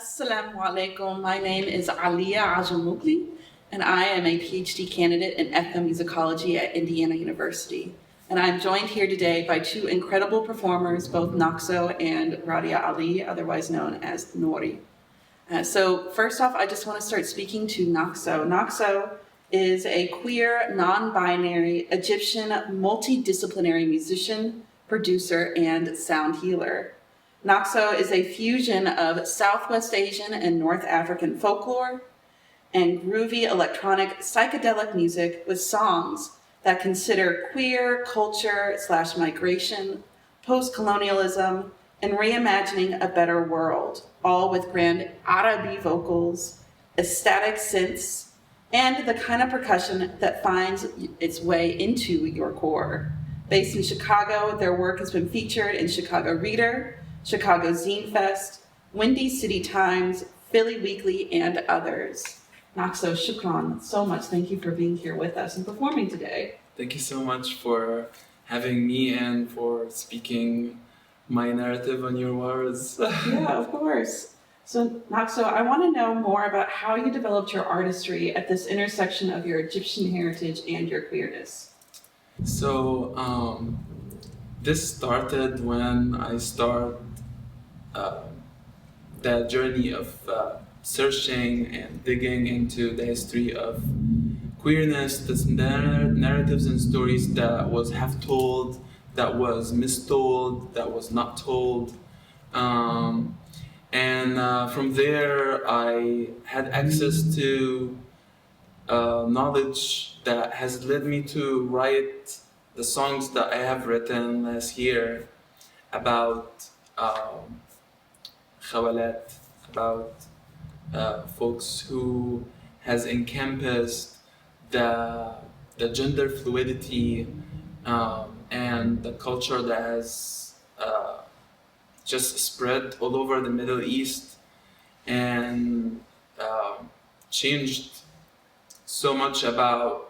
Assalamu alaikum. My name is Aliah Ajamoughli, and I am a PhD candidate in ethnomusicology at Indiana University. And I'm joined here today by two incredible performers, both NAXÖ and Radia Ali, otherwise known as Noori. So first off, I just want to start speaking to NAXÖ. NAXÖ is a queer, non-binary, Egyptian, multidisciplinary musician, producer, and sound healer. NAXÖ is a fusion of Southwest Asian and North African folklore and groovy electronic psychedelic music with songs that consider queer culture/migration, post-colonialism, and reimagining a better world, all with grand Arabi vocals, ecstatic synths, and the kind of percussion that finds its way into your core. Based in Chicago, their work has been featured in Chicago Reader, Chicago Zine Fest, Windy City Times, Philly Weekly, and others. NAXÖ, shukran so much. Thank you for being here with us and performing today. Thank you so much for having me and for speaking my narrative on your words. Yeah, of course. So, NAXÖ, I want to know more about how you developed your artistry at this intersection of your Egyptian heritage and your queerness. So, this started when I started the journey of searching and digging into the history of queerness, the narratives and stories that was half told, that was mistold, that was not told. And from there, I had access to knowledge that has led me to write the songs that I have written last year about Khawal, about folks who has encompassed the gender fluidity and the culture that has just spread all over the Middle East and changed so much about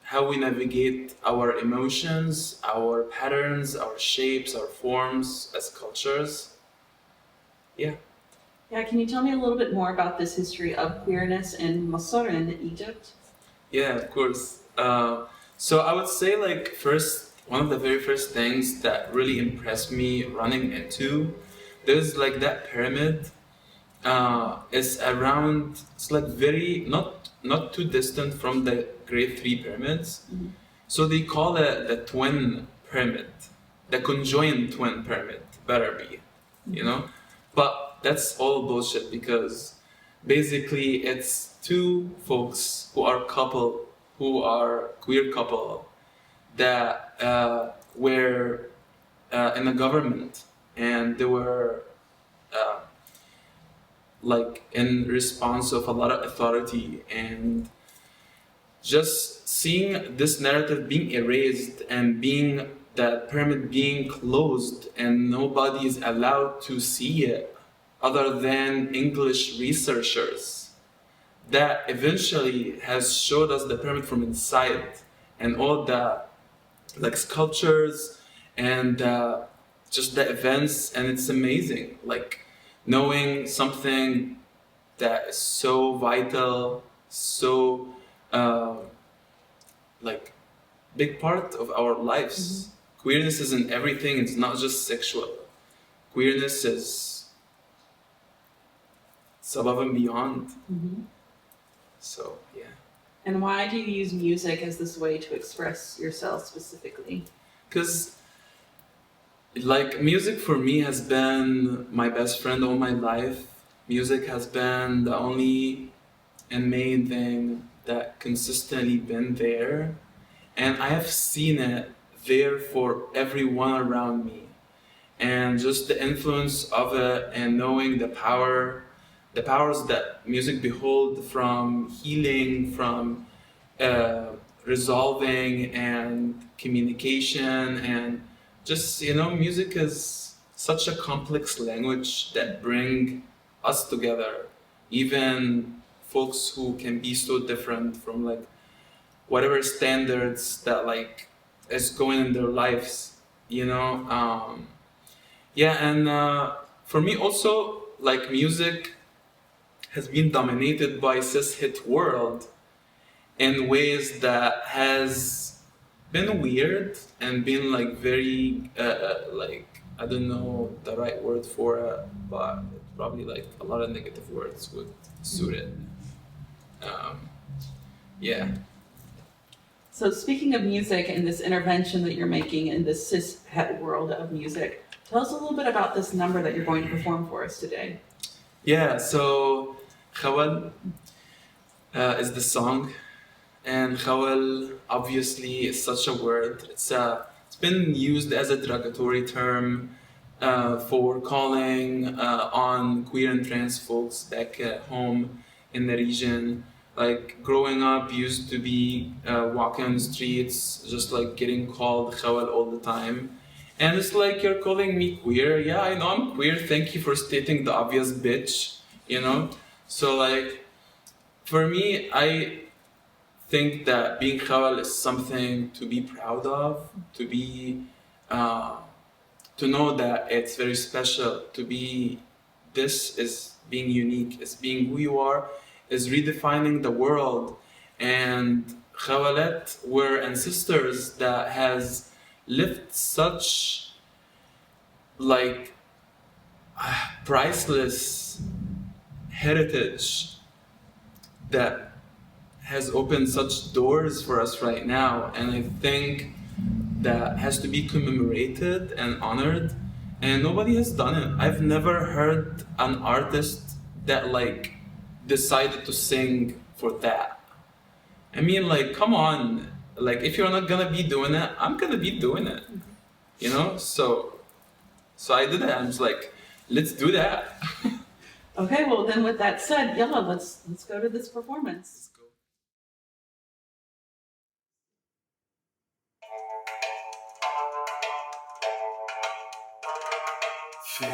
how we navigate our emotions, our patterns, our shapes, our forms as cultures. Yeah. Yeah, can you tell me a little bit more about this history of queerness in Masr in Egypt? Yeah, of course. So I would say, like, first, one of the very first things that really impressed me running into, there's like that pyramid. It's around, it's like very, not too distant from the Great Three Pyramids. Mm-hmm. So they call it the twin pyramid, the conjoined twin pyramid, better be, you know? But that's all bullshit because basically it's two folks who are queer couple that were in the government, and they were like in response of a lot of authority, and just seeing this narrative being erased and being that pyramid being closed and nobody is allowed to see it other than English researchers, that eventually has showed us the pyramid from inside and all the like sculptures and just the events, and it's amazing, like knowing something that is so vital, so like big part of our lives. Mm-hmm. Queerness is in everything. It's not just sexual. Queerness is it's above and beyond. Mm-hmm. So yeah. And why do you use music as this way to express yourself specifically? Because like music for me has been my best friend all my life. Music has been the only and main thing that consistently been there, and I have seen it there for everyone around me, and just the influence of it and knowing the powers that music behold, from healing, from resolving and communication, and just, you know, music is such a complex language that bring us together, even folks who can be so different from like whatever standards that like is going in their lives, you know. Yeah, and for me also like music has been dominated by cis-het world in ways that has been weird and been like very like, I don't know the right word for it, but probably like a lot of negative words would suit it. Yeah. So speaking of music and this intervention that you're making in the cis-het world of music, tell us a little bit about this number that you're going to perform for us today. Yeah, so Khawal is the song, and Khawal obviously is such a word. It's been used as a derogatory term for calling on queer and trans folks back at home in the region. Like growing up used to be walking on the streets, just like getting called Khawal all the time. And it's like, you're calling me queer? Yeah, I know I'm queer. Thank you for stating the obvious, bitch. You know? So like, for me, I think that being Khawal is something to be proud of, to be, to know that it's very special, to be, this is being unique, is being who you are, is redefining the world. And Khawalet were ancestors that has lived such like priceless heritage that has opened such doors for us right now, and I think that has to be commemorated and honored, and nobody has done it. I've never heard an artist that like decided to sing for that. I mean, like, come on, like if you're not gonna be doing it, I'm gonna be doing it, you know? So I did it. I was like, let's do that. Okay, well then with that said, yalla, let's go to this performance. في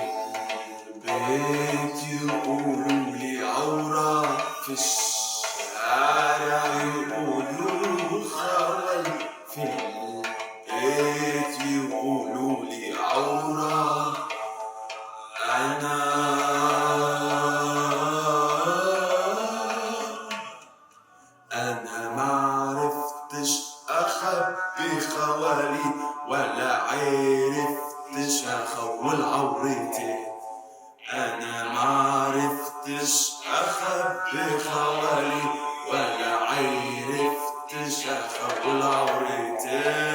البيت يقولوا لي عورة، في الشارع يقولوا خول، في البيت يقولوا لي عورة، أنا معرفتش أخبي خوالي ولا عرفتش أخول عورتي، أنا معرفتش أخبي خوالي ولا عرفتش أخول عورتي.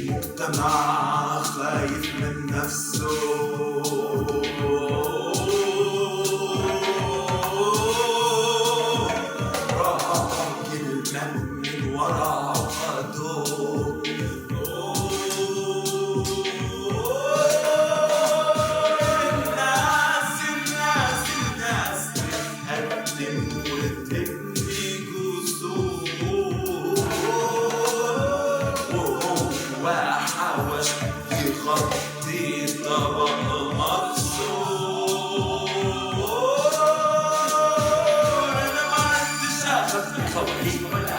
مجتمع خايف من نفسه، راه كلمة من ورا عقده، الناس بتقدم وتبني جسور، وحاوش يغطي طبق مكسور. أنا ما عنديش أخذ خوالي ولا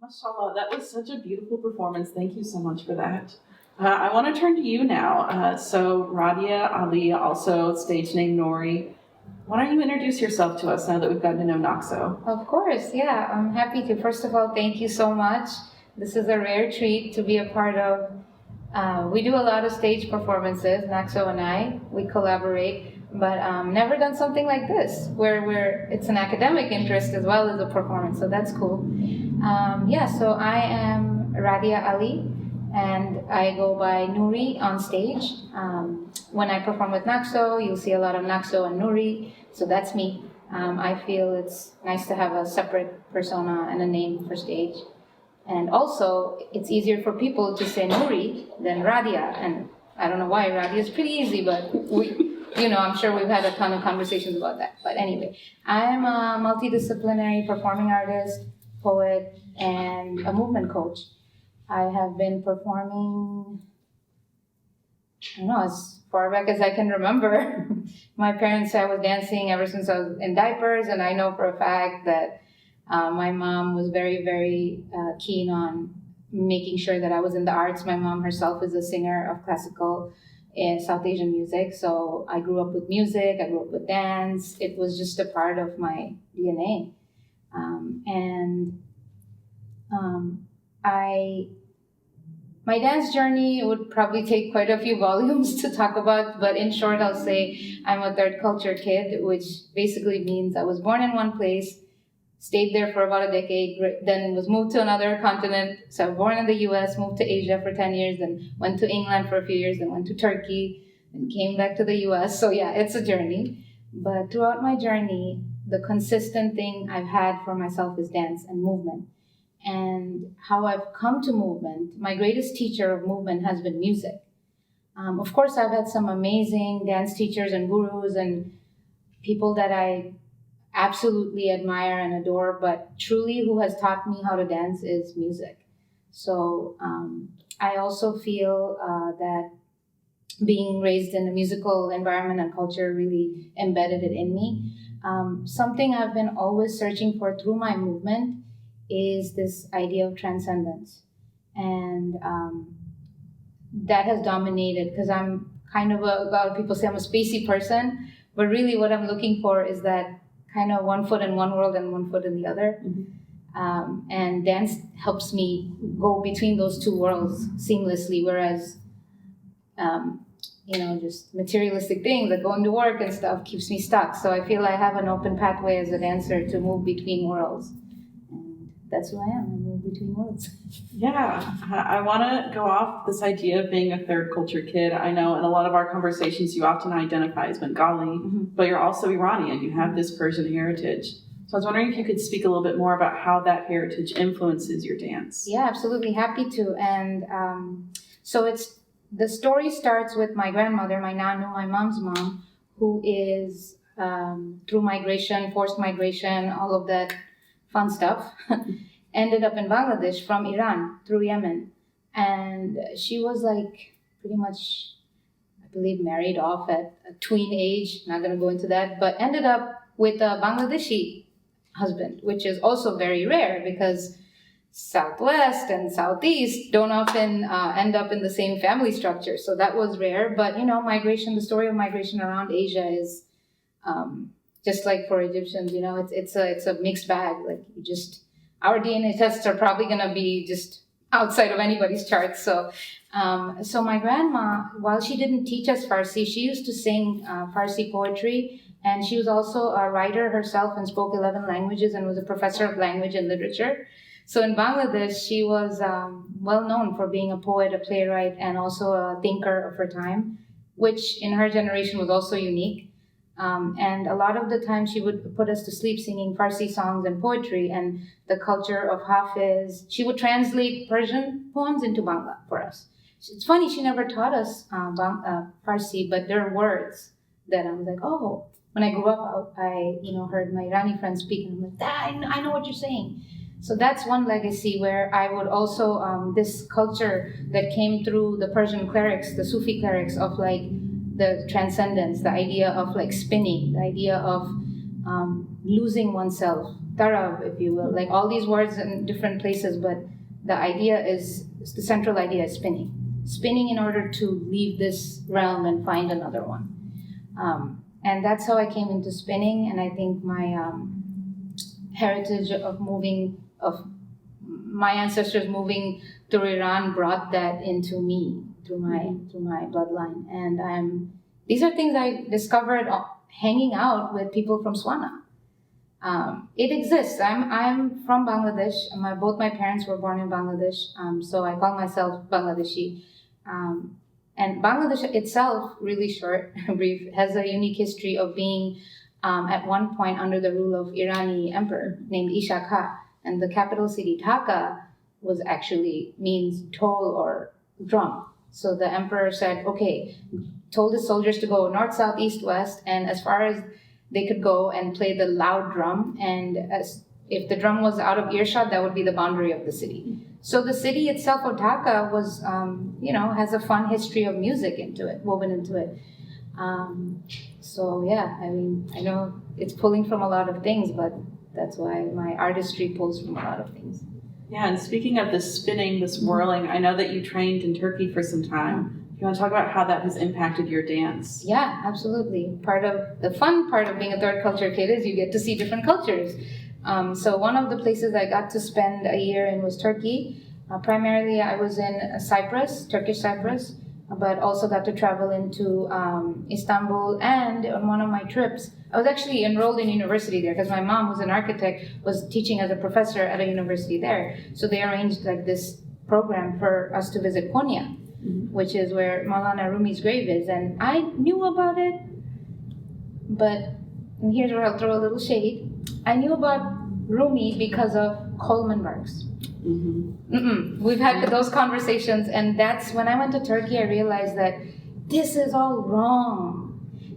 Mashallah, that was such a beautiful performance. Thank you so much for that. I want to turn to you now. So Radia Ali, also stage name Noori. Why don't you introduce yourself to us now that we've gotten to know NAXÖ? Of course, yeah, I'm happy to. First of all, thank you so much. This is a rare treat to be a part of. We do a lot of stage performances, NAXÖ and I. We collaborate, but never done something like this, where it's an academic interest as well as a performance, so that's cool. So I am Radia Ali, and I go by Noori on stage. When I perform with NAXÖ, you'll see a lot of NAXÖ and Noori, so that's me. I feel it's nice to have a separate persona and a name for stage. And also, it's easier for people to say Noori than Radia, and I don't know why. Radia is pretty easy, but I'm sure we've had a ton of conversations about that. But anyway, I'm a multidisciplinary performing artist, poet, and a movement coach. I have been performing, as far back as I can remember. My parents say I was dancing ever since I was in diapers, and I know for a fact that my mom was very, very keen on making sure that I was in the arts. My mom herself is a singer of classical and South Asian music, so I grew up with music, I grew up with dance. It was just a part of my DNA. My dance journey would probably take quite a few volumes to talk about, but in short, I'll say I'm a third culture kid, which basically means I was born in one place, stayed there for about a decade, then was moved to another continent. So I was born in the US, moved to Asia for 10 years, then went to England for a few years, then went to Turkey, then came back to the US. So yeah, it's a journey. But throughout my journey, the consistent thing I've had for myself is dance and movement. And how I've come to movement, my greatest teacher of movement has been music. Of course, I've had some amazing dance teachers and gurus and people that I absolutely admire and adore, but truly who has taught me how to dance is music. So I also feel that being raised in a musical environment and culture really embedded it in me. Something I've been always searching for through my movement is this idea of transcendence. And that has dominated, because I'm kind of a lot of people say I'm a spacey person, but really what I'm looking for is that kind of one foot in one world and one foot in the other. Mm-hmm. And dance helps me go between those two worlds seamlessly, whereas just materialistic things like going to work and stuff keeps me stuck. So I feel I have an open pathway as a dancer to move between worlds. And that's who I am. I move between worlds. Yeah, I want to go off this idea of being a third culture kid. I know in a lot of our conversations you often identify as Bengali, mm-hmm. but you're also Iranian. You have this Persian heritage. So I was wondering if you could speak a little bit more about how that heritage influences your dance. Yeah, absolutely. Happy to. And the story starts with my grandmother, my nanu, my mom's mom, who is, through migration, forced migration, all of that fun stuff, ended up in Bangladesh from Iran through Yemen. And she was pretty much, I believe, married off at a tween age, not going to go into that, but ended up with a Bangladeshi husband, which is also very rare because Southwest and Southeast don't often end up in the same family structure. So that was rare. But, migration, the story of migration around Asia is just like for Egyptians, it's a mixed bag. Our DNA tests are probably going to be just outside of anybody's charts. So my grandma, while she didn't teach us Farsi, she used to sing Farsi poetry. And she was also a writer herself and spoke 11 languages and was a professor of language and literature. So in Bangladesh, she was well known for being a poet, a playwright, and also a thinker of her time, which in her generation was also unique. And a lot of the time she would put us to sleep singing Farsi songs and poetry and the culture of Hafiz. She would translate Persian poems into Bangla for us. It's funny, she never taught us Farsi, but there are words that I was like, oh. When I grew up, I heard my Irani friends speak, and I'm like, I know what you're saying. So that's one legacy where I would also, this culture that came through the Persian clerics, the Sufi clerics of the transcendence, the idea of spinning, the idea of losing oneself, tarab, if you will, like all these words in different places, but the idea is, the central idea is spinning. Spinning in order to leave this realm and find another one. And that's how I came into spinning, and I think my heritage of my ancestors moving to Iran brought that into me through my bloodline. And these are things I discovered hanging out with people from Swana. It exists. I'm from Bangladesh. Both my parents were born in Bangladesh, so I call myself Bangladeshi. And Bangladesh itself, really short, brief, has a unique history of being at one point under the rule of Irani emperor named Isha Khan. And the capital city, Dhaka, was actually means toll or drum. So the emperor said, okay, told his soldiers to go north, south, east, west, and as far as they could go and play the loud drum. And if the drum was out of earshot, that would be the boundary of the city. So the city itself of Dhaka was, has a fun history of music woven into it. So yeah, I mean, I know it's pulling from a lot of things, but that's why my artistry pulls from a lot of things. Yeah, and speaking of this spinning, this whirling, I know that you trained in Turkey for some time. You want to talk about how that has impacted your dance? Yeah, absolutely. The fun part of being a third culture kid is you get to see different cultures. So one of the places I got to spend a year in was Turkey. Primarily I was in Cyprus, Turkish Cyprus, but also got to travel into Istanbul. And on one of my trips, I was actually enrolled in university there because my mom, who's an architect, was teaching as a professor at a university there. So they arranged like this program for us to visit Konya, which is where Maulana Rumi's grave is. And I knew about it, and here's where I'll throw a little shade. I knew about Rumi because of Coleman Barks. We've had those conversations, and that's when I went to Turkey, I realized that this is all wrong.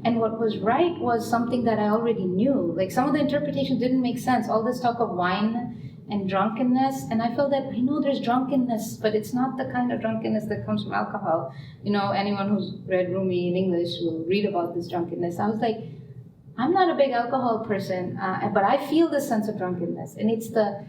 And what was right was something that I already knew. Like some of the interpretations didn't make sense. All this talk of wine and drunkenness, and I felt that I know there's drunkenness, but it's not the kind of drunkenness that comes from alcohol. Anyone who's read Rumi in English will read about this drunkenness. I was like, I'm not a big alcohol person, but I feel this sense of drunkenness, and it's that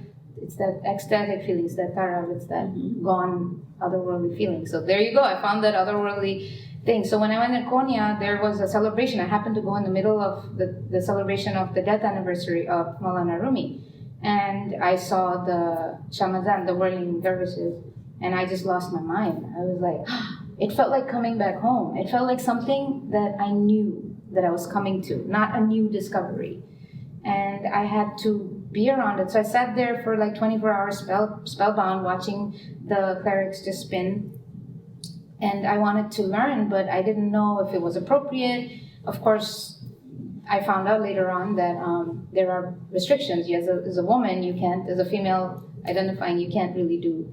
ecstatic feeling, it's that tarab, it's that gone otherworldly feeling. So there you go. I found that otherworldly thing. So when I went to Konya, there was a celebration. I happened to go in the middle of the celebration of the death anniversary of Maulana Rumi, and I saw the Shamazan, the whirling dervishes, and I just lost my mind. I was like, it felt like coming back home. It felt like something that I knew that I was coming to, not a new discovery. And I had to be around it. So I sat there for like 24 hours spellbound, watching the clerics just spin. And I wanted to learn, but I didn't know if it was appropriate. Of course, I found out later on that there are restrictions. As a woman, you can't, as a female identifying, you can't really do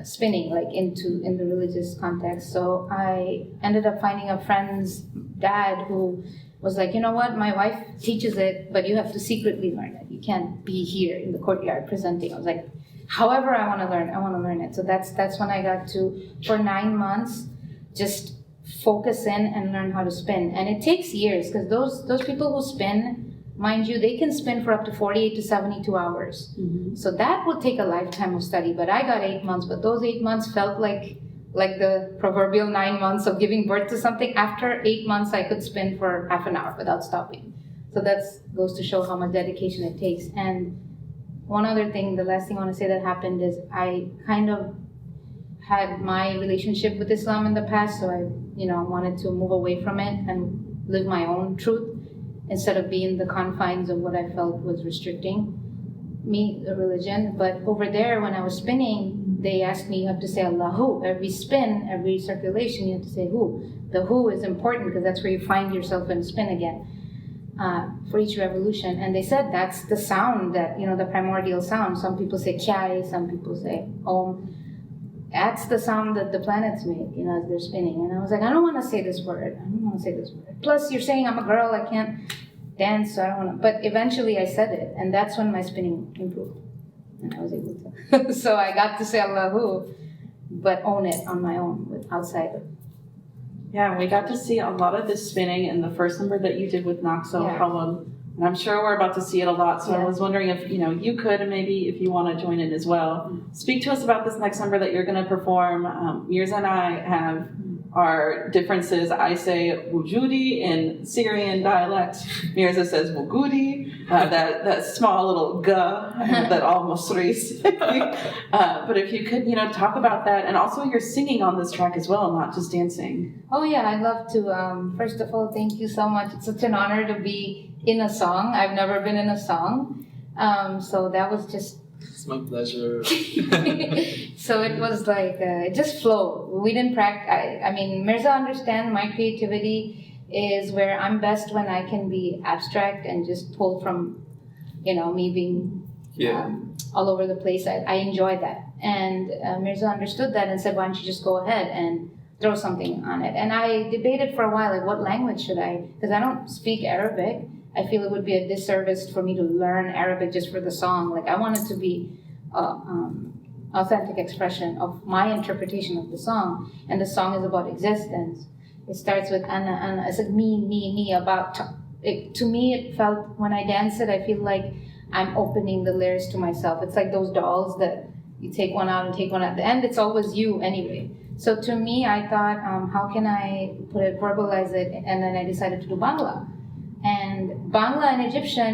spinning like in the religious context. So I ended up finding a friend's dad who was like, you know what, my wife teaches it, but you have to secretly learn it. You can't be here in the courtyard presenting. I was like, however I want to learn it. So that's when I got to, for 9 months, just focus in and learn how to spin. And it takes years, because those people who spin, mind you, they can spin for up to 48 to 72 hours. So that would take a lifetime of study. But I got 8 months, but those 8 months felt like the proverbial 9 months of giving birth to something. After 8 months, I could spin for half an hour without stopping. So that goes to show how much dedication it takes. And one other thing, the last thing I want to say that happened is I kind of had my relationship with Islam in the past, so I wanted to move away from it and live my own truth instead of be in the confines of what I felt was restricting me, the religion. But over there, when I was spinning, they asked me, you have to say Allahu. Every spin, every circulation, you have to say Hu. The Hu is important because that's where you find yourself in spin again for each revolution. And they said that's the sound that, the primordial sound. Some people say Kyai, some people say Om. That's the sound that the planets make, as they're spinning. And I was like, I don't want to say this word. Plus, you're saying I'm a girl, I can't dance, so I don't want to. But eventually I said it, and that's when my spinning improved. And I was able to. So I got to say Allahu, but own it on my own, with outside. Yeah, we got to see a lot of this spinning in the first number that you did with NAXÖ, Khawal, And I'm sure we're about to see it a lot, so I Yeah. was wondering if you could, and maybe if you want to join in as well, speak to us about this next number that you're going to perform. Mirza and I have our differences. I say Wogoudy in Syrian dialect. Mirza says Wogoudy, that small little g that all Musris say. But if you could, talk about that, and also you're singing on this track as well, not just dancing. Oh yeah, I'd love to. First of all, thank you so much. It's such an honor to be in a song. I've never been in a song, so that was just. It's my pleasure. So it was like it just flowed. We didn't practice. I mean, Mirza understand my creativity is where I'm best when I can be abstract and just pull from, me being all over the place. I enjoy that, and Mirza understood that and said, "Why don't you just go ahead and throw something on it?" And I debated for a while, like, what language should I? Because I don't speak Arabic. I feel it would be a disservice for me to learn Arabic just for the song. Like, I want it to be authentic expression of my interpretation of the song. And the song is about existence. It starts with ana, ana. It's like me, about. To me, it felt, when I dance it, I feel like I'm opening the layers to myself. It's like those dolls that you take one out and take one out. At the end, it's always you anyway. So to me, I thought, how can I verbalize it? And then I decided to do Bangla. And Bangla and Egyptian,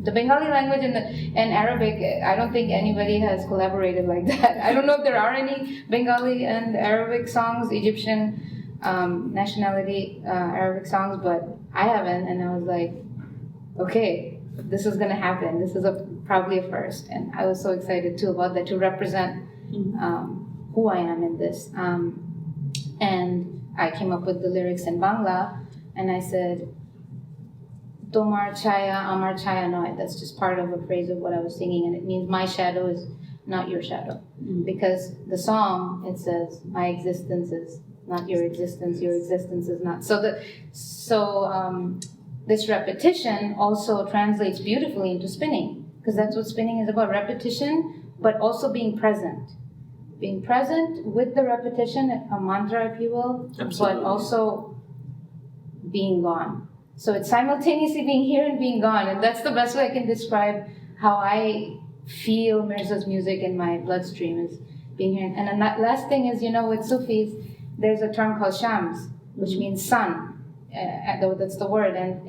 the Bengali language and Arabic, I don't think anybody has collaborated like that. I don't know if there are any Bengali and Arabic songs, Egyptian nationality Arabic songs, but I haven't. And I was like, okay, this is going to happen. This is probably a first. And I was so excited too about that, to represent who I am in this. And I came up with the lyrics in Bangla, and I said, Tomar chaya, amar chaya noy. That's just part of a phrase of what I was singing, and it means my shadow is not your shadow. Because the song, it says, my existence is not your existence is not. So this repetition also translates beautifully into spinning, because that's what spinning is about, repetition, but also being present. Being present with the repetition, a mantra, if you will, Absolutely. but also being gone. So it's simultaneously being here and being gone, and that's the best way I can describe how I feel Mirza's music in my bloodstream, is being here. And the last thing is, with Sufis, there's a term called Shams, which means sun. That's the word, and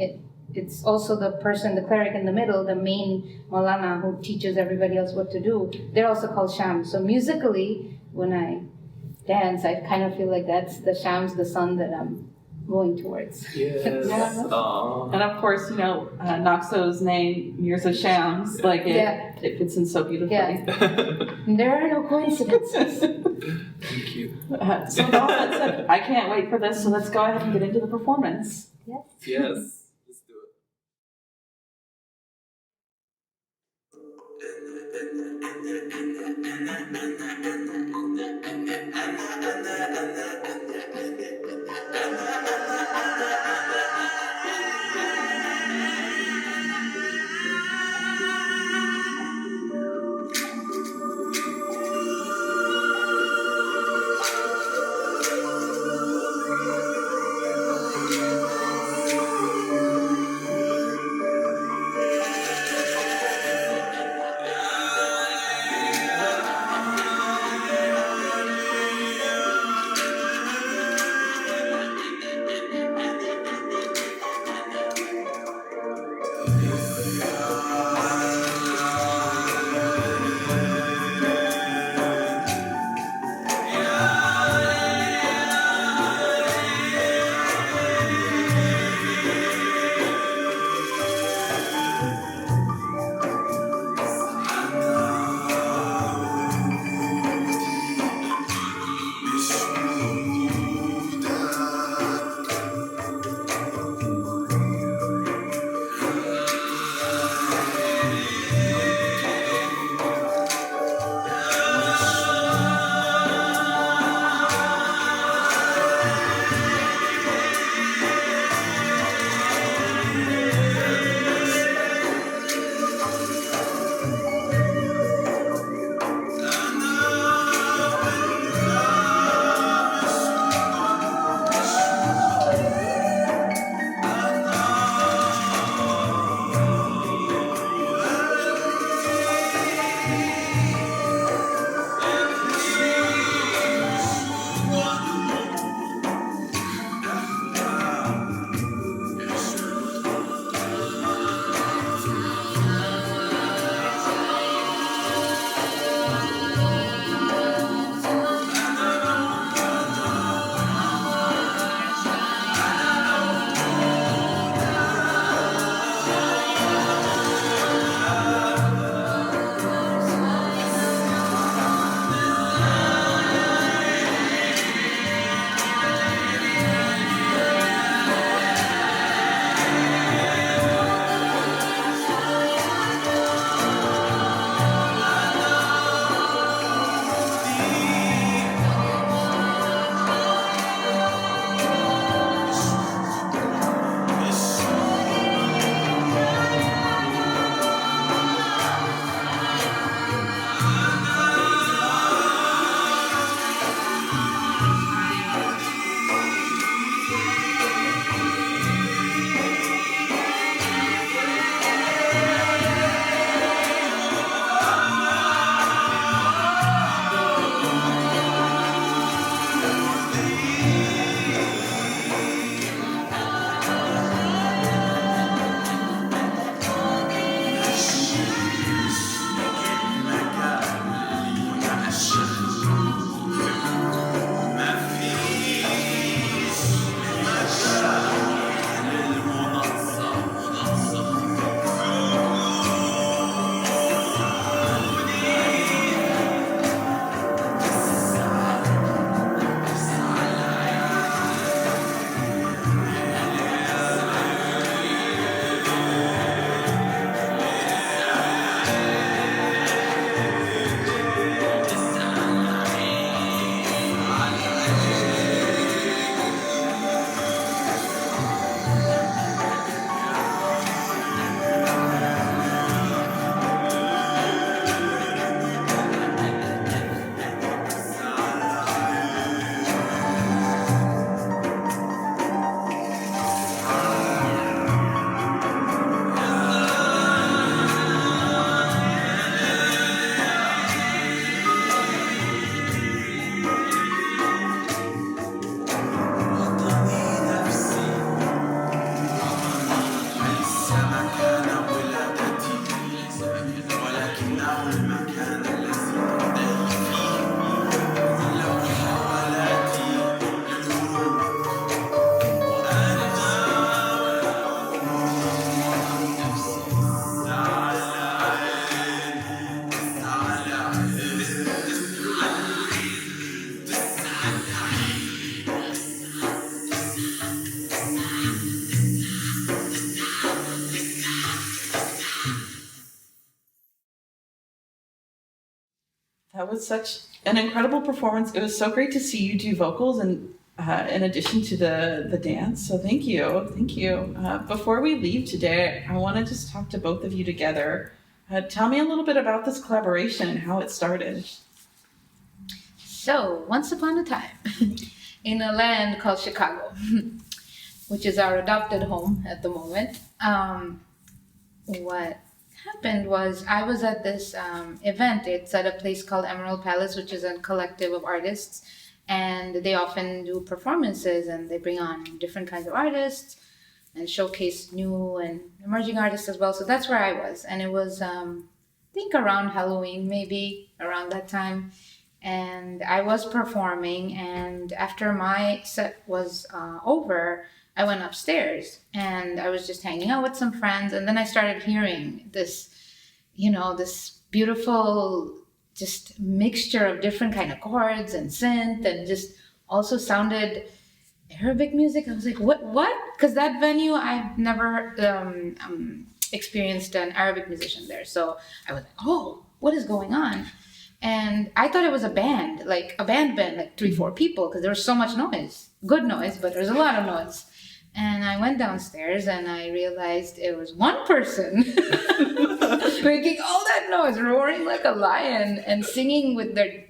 it's also the person, the cleric in the middle, the main Maulana who teaches everybody else what to do. They're also called Shams. So musically, when I dance, I kind of feel like that's the Shams, the sun that I'm going towards. Yes. Yeah. Aw. And of course, NAXÖ's name, Mirza Shams, it fits in so beautifully. Yeah. There are no coincidences. Thank you. So with all that said, I can't wait for this, so let's go ahead and get into the performance. Yes. Yes. Let's do it. That was such an incredible performance. It was so great to see you do vocals and in addition to the dance. So thank you. Thank you. Before we leave today, I want to just talk to both of you together. Tell me a little bit about this collaboration and how it started. So, once upon a time, in a land called Chicago, which is our adopted home at the moment, what happened was I was at this event. It's at a place called Emerald Palace, which is a collective of artists, and they often do performances and they bring on different kinds of artists and showcase new and emerging artists as well. So that's where I was, and it was I think around Halloween, maybe around that time, and I was performing, and after my set was over, I went upstairs and I was just hanging out with some friends, and then I started hearing this, this beautiful just mixture of different kind of chords and synth, and just also sounded Arabic music. I was like, what? Because that venue, I've never experienced an Arabic musician there. So I was like, oh, what is going on? And I thought it was a band, like 3-4 people, because there was so much noise, good noise, but there's a lot of noise. And I went downstairs and I realized it was one person making all that noise, roaring like a lion and singing with their,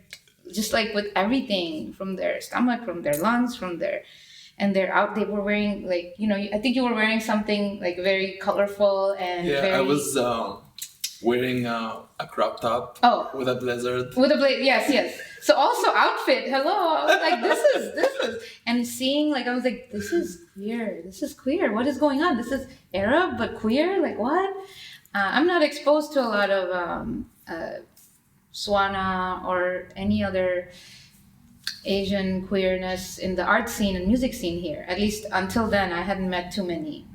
just like with everything from their stomach, from their lungs, they were wearing like, I think you were wearing something like very colorful and I was wearing a crop top with a blazer. Yes. So also outfit, hello. I was like, this is, and seeing like, I was like, this is queer. What is going on? This is Arab, but queer? Like what? I'm not exposed to a lot of Swana or any other Asian queerness in the art scene and music scene here. At least until then, I hadn't met too many.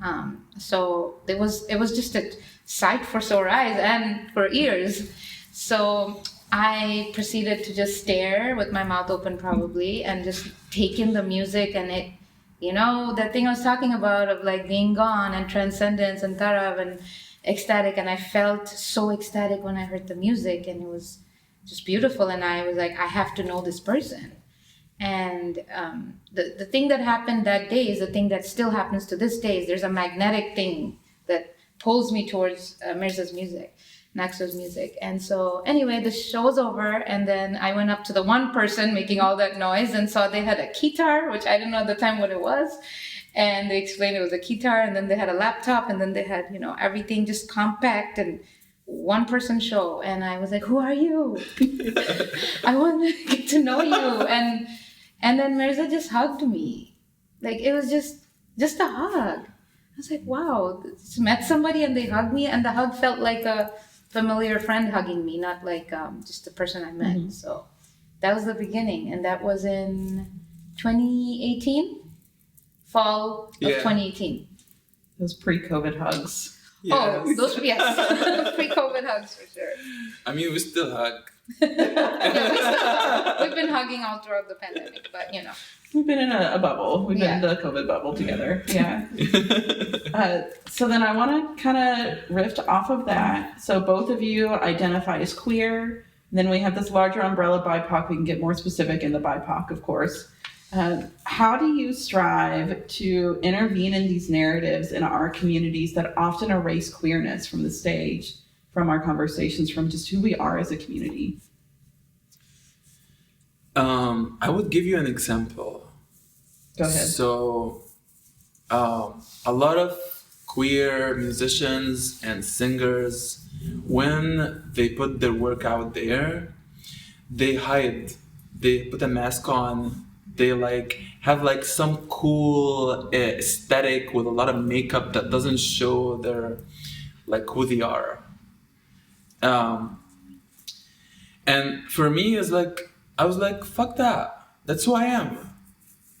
So it was just a sight for sore eyes and for ears. So I proceeded to just stare with my mouth open probably and just take in the music, and it, that thing I was talking about of like being gone and transcendence and tarab and ecstatic, and I felt so ecstatic when I heard the music, and it was just beautiful, and I was like, I have to know this person. And the thing that happened that day is the thing that still happens to this day. Is there's a magnetic thing that pulls me towards Mirza's music, NAXÖ's music. And so anyway, the show was over, and then I went up to the one person making all that noise and saw they had a guitar, which I didn't know at the time what it was. And they explained it was a guitar, and then they had a laptop, and then they had, everything just compact and one person show. And I was like, who are you? I want to get to know you. And then Mirza just hugged me. Like, it was just a hug. I was like, wow, just met somebody and they hugged me, and the hug felt like a familiar friend hugging me, not like just the person I met. Mm-hmm. So that was the beginning, and that was in 2018, fall of 2018. Those pre-COVID hugs. Yes. Oh, those pre-COVID hugs for sure. I mean, we still hug. We've been hugging all throughout the pandemic, but we've been in a bubble. We've been in the COVID bubble together. Yeah. So then I want to kind of riff off of that. So both of you identify as queer. Then we have this larger umbrella BIPOC. We can get more specific in the BIPOC, of course. How do you strive to intervene in these narratives in our communities that often erase queerness from the stage, from our conversations, from just who we are as a community? I would give you an example. Go ahead. So, a lot of queer musicians and singers, when they put their work out there, they hide. They put a mask on. They have some cool aesthetic with a lot of makeup that doesn't show their who they are. And for me, I was like, fuck that. That's who I am.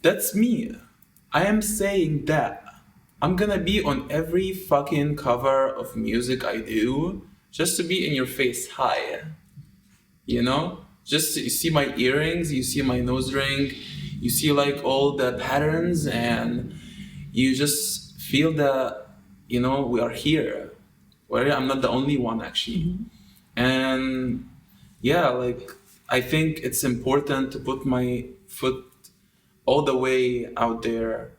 That's me. I am saying that. I'm gonna be on every fucking cover of music I do just to be in your face. Hi. Just you see my earrings, you see my nose ring, you see all the patterns, and you just feel that, we are here. I'm not the only one actually. Mm-hmm. And yeah, I think it's important to put my foot all the way out there.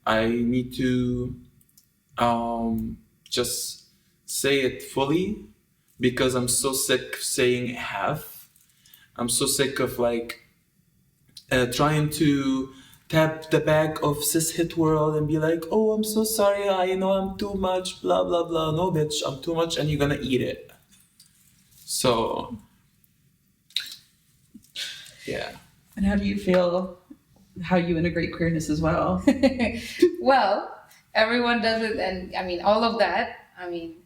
I need to just say it fully because I'm so sick of saying half. I'm so sick of trying to tap the back of cis-het world and be like, oh, I'm so sorry, I know I'm too much, blah, blah, blah. No, bitch, I'm too much and you're gonna eat it. So, yeah. And how do you feel how you integrate queerness as well? Well, everyone does it, and I mean all of that. I mean,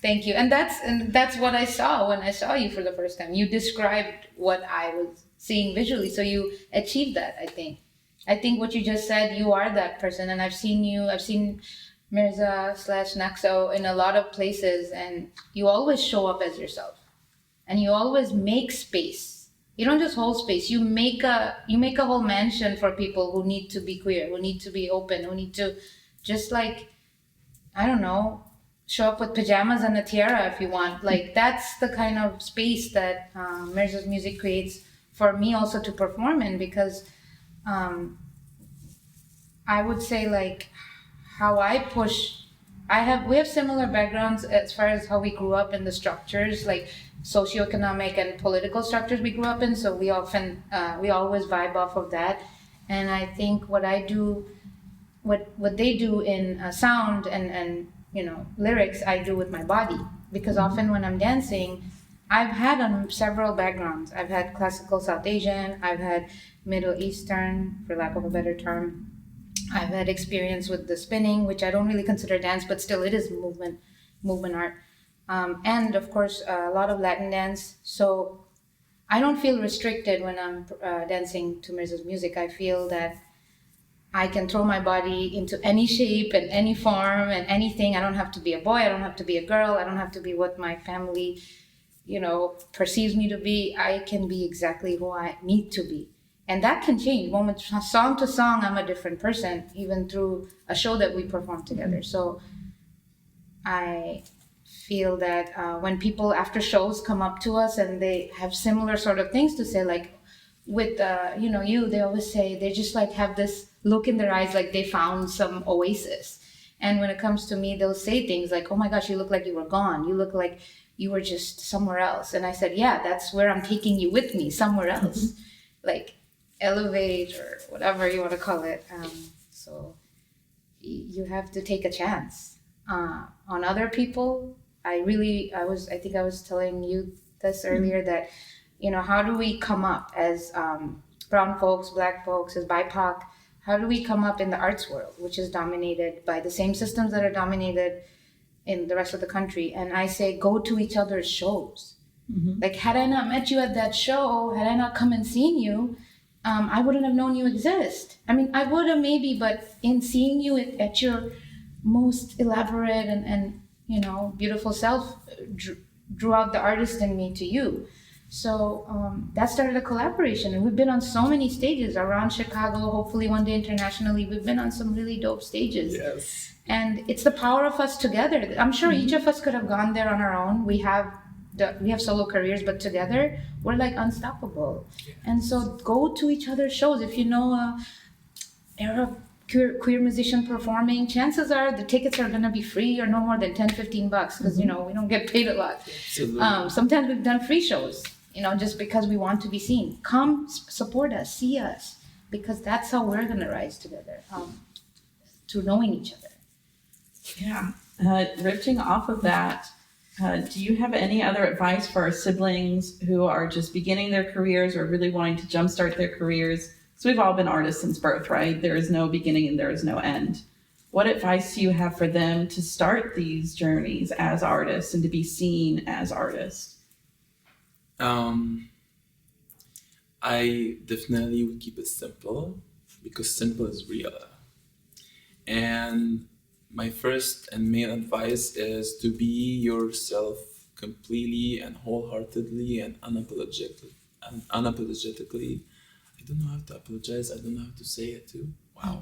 thank you, and that's what I saw when I saw you for the first time. You described what I was seeing visually, so you achieved that. I think what you just said, you are that person, and I've seen Mirza / NAXÖ in a lot of places, and you always show up as yourself, and you always make space. You don't just hold space. You make a whole mansion for people who need to be queer, who need to be open, who need to just I don't know, show up with pajamas and a tiara if you want. That's the kind of space that Mirza's music creates for me also to perform in, because I would say how I push. We have similar backgrounds as far as how we grew up in the structures, socioeconomic and political structures we grew up in. So we always vibe off of that. And I think what I do, what they do in sound and lyrics, I do with my body. Because often when I'm dancing, I've had several backgrounds. I've had classical South Asian, I've had Middle Eastern, for lack of a better term. I've had experience with the spinning, which I don't really consider dance, but still it is movement art. And of course, a lot of Latin dance. So I don't feel restricted when I'm dancing to Mirza's music. I feel that I can throw my body into any shape and any form and anything. I don't have to be a boy. I don't have to be a girl. I don't have to be what my family, perceives me to be. I can be exactly who I need to be. And that can change. Song to song, I'm a different person, even through a show that we perform together. So I feel that when people after shows come up to us and they have similar sort of things to say, with they always say, they just have this look in their eyes like they found some oasis. And when it comes to me, they'll say things like, oh my gosh, you look like you were gone. You look like you were just somewhere else. And I said, yeah, that's where I'm taking you with me, somewhere else. Elevate or whatever you want to call it. So you have to take a chance on other people. I think I was telling you this earlier that, how do we come up as brown folks, black folks, as BIPOC? How do we come up in the arts world, which is dominated by the same systems that are dominated in the rest of the country? And I say, go to each other's shows. Mm-hmm. Had I not met you at that show, had I not come and seen you, I wouldn't have known you exist. I mean, I would have maybe, but in seeing you at your most elaborate and beautiful self, drew out the artist in me to you. So that started a collaboration, and we've been on so many stages around Chicago, hopefully one day internationally. We've been on some really dope stages. Yes. And it's the power of us together. I'm sure each of us could have gone there on our own. We have solo careers, but together we're unstoppable. Yeah. And so go to each other's shows. If you know Arab queer musician performing, chances are the tickets are going to be free or no more than $10-15 because we don't get paid a lot. Sometimes we've done free shows, just because we want to be seen. Come support us, see us, because that's how we're going to rise together, to knowing each other. Yeah. Riffing off of that, do you have any other advice for our siblings who are just beginning their careers or really wanting to jumpstart their careers? So we've all been artists since birth, right? There is no beginning and there is no end. What advice do you have for them to start these journeys as artists and to be seen as artists? I definitely would keep it simple because simple is real. And my first and main advice is to be yourself completely and wholeheartedly and unapologetically. I don't know how to apologize. I don't know how to say it too. Wow.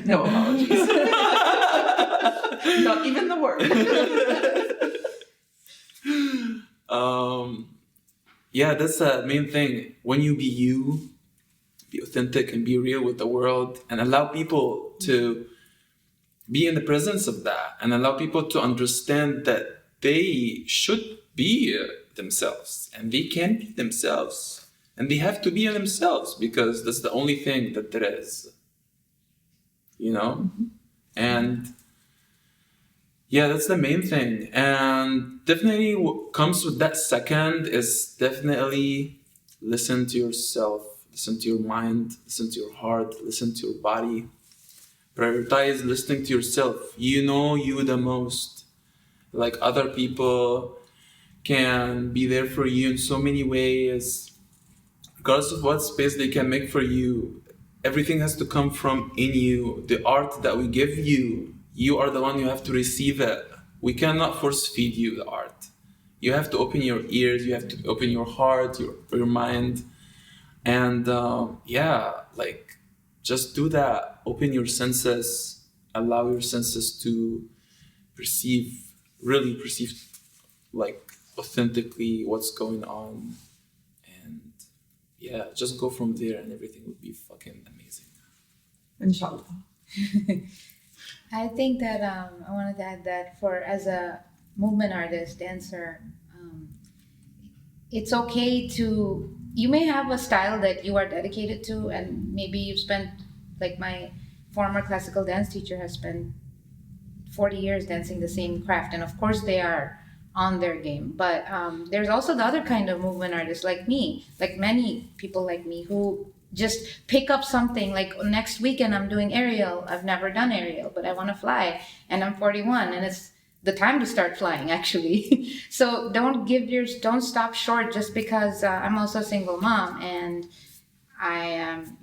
No apologies. Not even the word. yeah, that's the main thing. When you be you, be authentic and be real with the world, and allow people to be in the presence of that, and allow people to understand that they should be themselves, and they can be themselves, and they have to be themselves because that's the only thing that there is, you know? And yeah, that's the main thing. And definitely what comes with that second is definitely listen to yourself, listen to your mind, listen to your heart, listen to your body. Prioritize listening to yourself. You know you the most. Like other people can be there for you in so many ways. Regardless of what space they can make for you, everything has to come from in you. The art that we give you, you are the one who have to receive it. We cannot force feed you the art. You have to open your ears, you have to open your heart, your mind. And like just do that. Open your senses, allow your senses to really perceive like authentically what's going on. And yeah, just go from there and everything will be fucking amazing. Inshallah. I think that I wanted to add that as a movement artist, dancer, it's okay to, you may have a style that you are dedicated to, and maybe you've spent, like my former classical dance teacher has spent 40 years dancing the same craft, and of course they are on their game. But there's also the other kind of movement artists like me, like many people like me, who just pick up something. Like next weekend I'm doing aerial. I've never done aerial, but I want to fly, and I'm 41, and it's the time to start flying, actually. So don't stop short just because I'm also a single mom, and I am,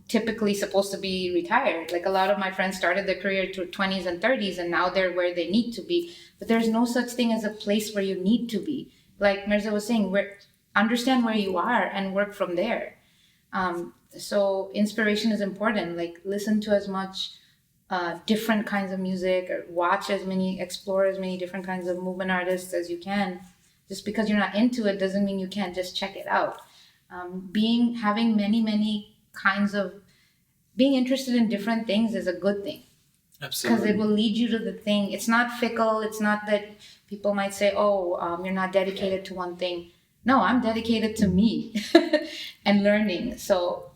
typically supposed to be retired. Like a lot of my friends started their career to 20s and 30s, and now they're where they need to be. But there's no such thing as a place where you need to be. Like Mirza was saying, understand where you are and work from there. So inspiration is important. Like listen to as much different kinds of music, or explore as many different kinds of movement artists as you can. Just because you're not into it doesn't mean you can't just check it out. Having many kinds of, being interested in different things is a good thing. Absolutely. Because it will lead you to the thing. It's not fickle. It's not that people might say, you're not dedicated to one thing. No, I'm dedicated to me and learning. So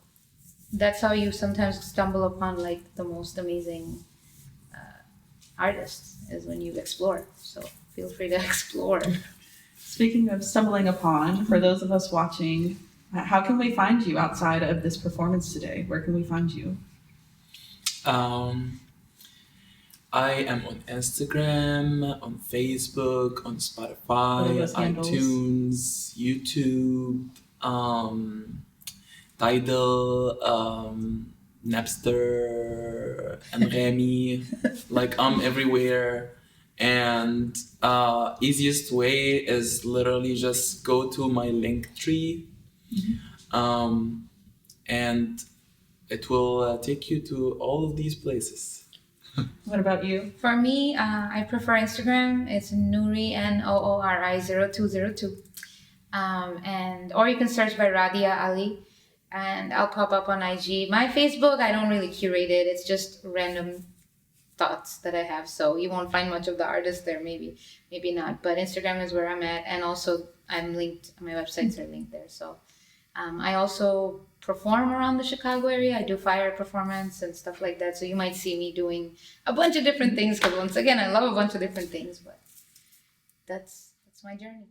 that's how you sometimes stumble upon like the most amazing artists, is when you explore. So feel free to explore. Speaking of stumbling upon, for those of us watching, how can we find you outside of this performance today? Where can we find you? I am on Instagram, on Facebook, on Spotify, iTunes, YouTube, Tidal, Napster, and Remy. Like I'm everywhere. And easiest way is literally just go to my link tree, and it will take you to all of these places. What about you? For me, I prefer Instagram. It's Noori, Noori 0202. Or you can search by Radia Ali, and I'll pop up on IG. My Facebook, I don't really curate it. It's just random thoughts that I have. So you won't find much of the artists there, maybe not. But Instagram is where I'm at. And also I'm linked, my websites are linked there. So I also perform around the Chicago area. I do fire performance and stuff like that. So you might see me doing a bunch of different things, because once again, I love a bunch of different things, but that's my journey.